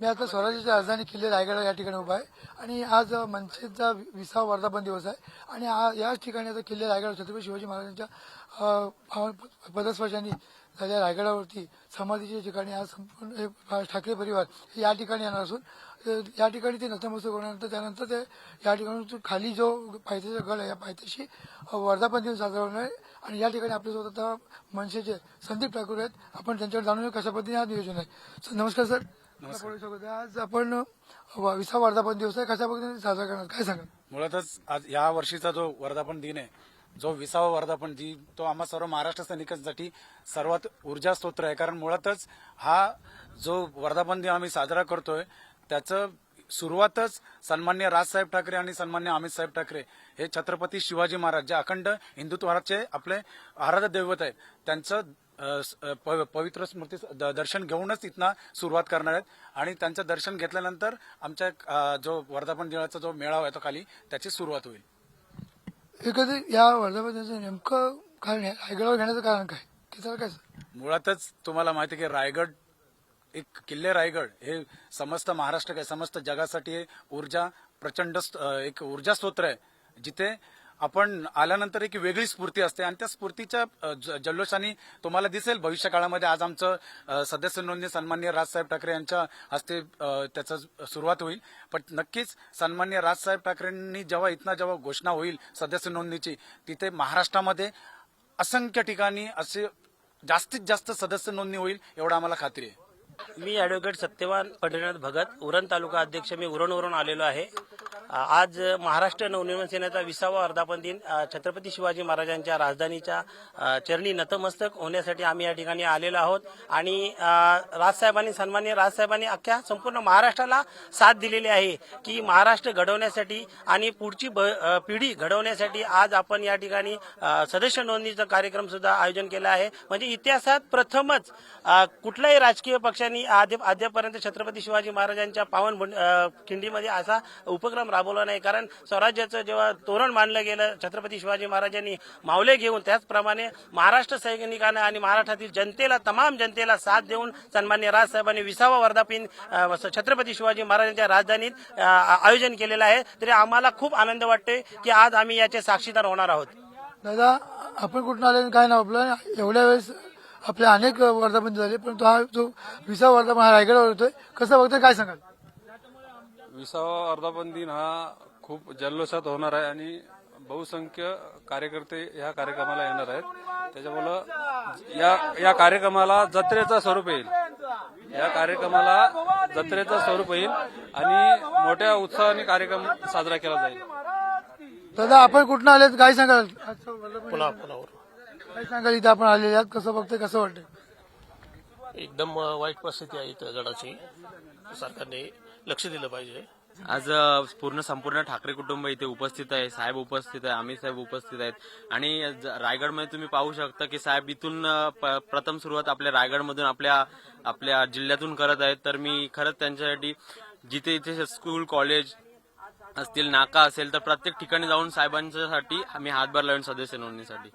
मी आता स्वराज्याची राजधानी किल्ले रायगड या ठिकाणी उभा आहे आणि आज मनसेचा 20वा वर्धापन दिवस आहे आणि याच ठिकाणी आता किल्ले रायगड छत्रपती शिवाजी महाराजांच्या पदस्पर्शांनी झालेल्या रायगडावरती समाधीच्या ठिकाणी आज संपूर्ण ठाकरे परिवार हे या ठिकाणी येणार असून या ठिकाणी ते नतमस्तक होण्यानंतर त्यानंतर ते या ठिकाणी खाली जो पायथ्याचा गड आहे या पायथ्याशी वर्धापन दिन साजरा होणार आहे आणि या ठिकाणी आपल्यासोबत आता मनसेचे संदीप ठाकूर आहेत. आपण त्यांच्याकडे जाणून घेऊ कशा पद्धतीने हा नियोजन आहे. नमस्कार सर. आज आपण 20वा वर्धापन दिवस आहे, कशा पद्धतीने साजरा करणार काय सांगा. मुळातच आज या वर्षीचा जो वर्धापन दिन आहे, जो 20वा वर्धापन दिन, तो आम्हा सर्व महाराष्ट्र सैनिकांसाठी सर्वात ऊर्जा स्तोत्र आहे. कारण मुळातच हा जो वर्धापन दिन आम्ही साजरा करतोय त्याचं सुरुवातच सन्मान्य राजसाहेब ठाकरे आणि सन्मान्य अमित साहेब ठाकरे हे छत्रपती शिवाजी महाराज जे अखंड हिंदुत्वाचे आपले आराध्य दैवत आहे त्यांचं पवित्र स्मृती दर्शन घेऊनच तिथनं सुरुवात करणार आहेत आणि त्यांचं दर्शन घेतल्यानंतर आमच्या जो वर्धापन दिनाचा जो मेळावा आहे तो खाली त्याची सुरुवात होईल. एकंदरीत या वर्धापन दिनाचं नेमकं काय रायगडावर घेण्याचं कारण काय त्याचं काय. मुळातच तुम्हाला माहिती आहे की रायगड एक किल्ले रायगड हे समस्त महाराष्ट्र काय समस्त जगासाठी हे ऊर्जा प्रचंड एक ऊर्जा स्तोत्र आहे, जिथे आपण आल्यानंतर एक वेगळी स्फूर्ती असते आणि त्या स्फूर्तीच्या जल्लोषाने तुम्हाला दिसेल भविष्य काळामध्ये आज आमचं सदस्य नोंदणी सन्मान्य राजसाहेब ठाकरे यांच्या हस्ते त्याचं सुरुवात होईल. पण नक्कीच सन्मान्य राजसाहेब ठाकरेंनी जेव्हा घोषणा होईल सदस्य नोंदणीची, तिथे महाराष्ट्रामध्ये असंख्य ठिकाणी असे जास्तीत जास्त सदस्य नोंदणी होईल एवढा आम्हाला खात्री आहे. मी ॲडव्होकेट सत्यवान पंढरीनाथ भगत, उरण तालुका अध्यक्ष. मी उरणवरून आलेलो आहे. आज महाराष्ट्र नवनिर्माण सेनेचा 20वा वर्धापन दिन छत्रपती शिवाजी महाराजांच्या राजधानीच्या चरणी नतमस्तक होण्यासाठी आम्ही या ठिकाणी आलेलो आहोत आणि राजसाहेबांनी सन्माननीय राजसाहेबांनी अख्ख्या संपूर्ण महाराष्ट्राला साथ दिलेली आहे की महाराष्ट्र घडवण्यासाठी आणि पुढची पिढी घडवण्यासाठी आज आपण या ठिकाणी सदस्य नोंदणीचा कार्यक्रम सुद्धा आयोजन केला आहे. म्हणजे इतिहासात प्रथमच कुठल्याही राजकीय पक्षांनी अद्यापर्यंत छत्रपती शिवाजी महाराजांच्या पावन खिंडीमध्ये असा उपक्रम राबवला नाही. कारण स्वराज्याचं जेव्हा तोरण मानलं गेलं छत्रपती शिवाजी महाराजांनी मावले घेऊन, त्याचप्रमाणे महाराष्ट्र सैनिकांना आणि महाराष्ट्रातील जनतेला तमाम जनतेला साथ देऊन सन्मान्य राजसाहेबांनी 20वा वर्धापन छत्रपती शिवाजी महाराजांच्या राजधानीत आयोजन केलेलं आहे. तरी आम्हाला खूप आनंद वाटतोय की आज आम्ही याचे साक्षीदार होणार आहोत. दादा, आपण कुठून आले काय नाव आपलं. एवढ्या वेळेस आपल्या अनेक वर्धापन झाले, पण हा जो 20वा वर्धापन हा रायगडावर होतोय, कसं बघतोय काय सांगाल. 20वा वर्धापन दिन हा खूप जल्लोषात होणार आहे आणि बहुसंख्य कार्यकर्ते या कार्यक्रमाला येणार आहेत. त्याच्यामुळं या कार्यक्रमाला जत्रेचा स्वरूप येईल. या कार्यक्रमाला जत्रेचा स्वरूप येईल आणि मोठ्या उत्साहाने कार्यक्रम साजरा केला जाईल. दादा, आपण कुठून आले काय सांगाल. पुलावर काय सांगाल इथं आपण आलेले आहात, कसं बघतोय कसं वाटतंय. एकदम वाईट परिस्थिती आहे इथं गडाची. सरकारने लक्ष दिलं पाहिजे. आज संपूर्ण ठाकरे कुटुंब इथे उपस्थित आहे. साहेब उपस्थित आहे, अमित साहेब उपस्थित आहेत आणि रायगडमध्ये तुम्ही पाहू शकता की साहेब इथून प्रथम सुरुवात आपल्या रायगडमधून आपल्या जिल्ह्यातून करत आहेत. तर मी खरंच त्यांच्यासाठी जिथे इथे स्कूल कॉलेज असतील, नाका असेल, तर प्रत्येक ठिकाणी जाऊन साहेबांच्यासाठी आम्ही हातभार लावून सदस्य नोंदणीसाठी.